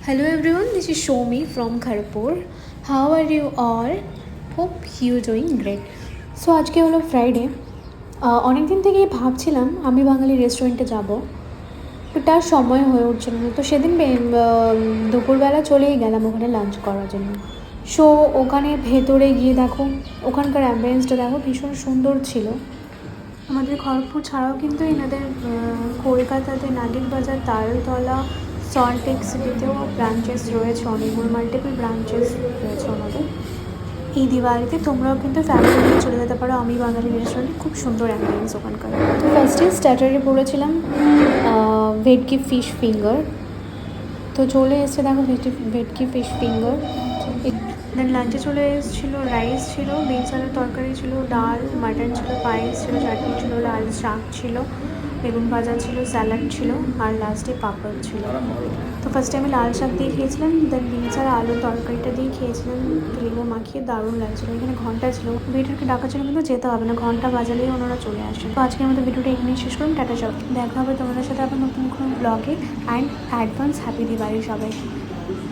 Hello everyone, this is Shomi from Kharagpur. How are you all? Hope you doing great. So আজকে হলো Friday. অনেক দিন থেকেই ভাবছিলাম আমি বাঙালি রেস্টুরেন্টে যাব, তো তার সময় হয়ে উঠছিল না। তো সেদিন দুপুরবেলা চলেই গেলাম ওখানে লাঞ্চ করার জন্য। সো ওখানে ভেতরে গিয়ে দেখো, ওখানকার অ্যাম্বিয়েন্সটা দেখো, ভীষণ সুন্দর ছিল। আমাদের খড়গপুর ছাড়াও কিন্তু এনাদের কলকাতাতে নাগির বাজার, তালতলা, সল্টলেক সিটিতেও ব্রাঞ্চেস রয়েছে, অনেকগুলো মাল্টিপল ব্রাঞ্চেস রয়েছে ওনাদের। এই দিওয়ালিতে তোমরাও কিন্তু ফ্যামিলি নিয়ে চলে যেতে পারো আমি বাঙালি রেস্টুরেন্টে, খুব সুন্দর অ্যাম্বিয়েন্স ওখানকার। তো ফার্স্টে স্টার্টারে পড়েছিলাম ভেটকি ফিশ ফিঙ্গার। তো চলে এসছে দেখো ভেটকি ফিশ ফিঙ্গার। দেন লাঞ্চে চলে এসেছিলো রাইস ছিল, বিনস আলুর তরকারি ছিল, ডাল, মাটন ছিল, পায়েস ছিল, চাটনি ছিল, লাল শাক ছিল, বেগুন ভাজা ছিল, স্যালাড ছিল, আর লাস্টে পাঁপড় ছিল। তো ফার্স্টে আমি লাল শাক দিয়ে খেয়েছিলাম, দেন বিনস আর আলুর তরকারিটা দিয়ে খেয়েছিলাম, লেবু মাখিয়ে দারুণ লাগছিলো। এখানে ঘন্টা ছিল, ভিডিওকে ডাকা ছিল কিন্তু যেতে হবে না, ঘন্টা বাজালেই ওনারা চলে আসেন। তো আজকের মতো ভিডিওটা এখানেই শেষ করুন, টাটা। সব দেখা হবে তোমাদের সাথে আবার নতুন কোনো ব্লগে। অ্যান্ড অ্যাডভান্স হ্যাপি দিওয়ালি সবাই।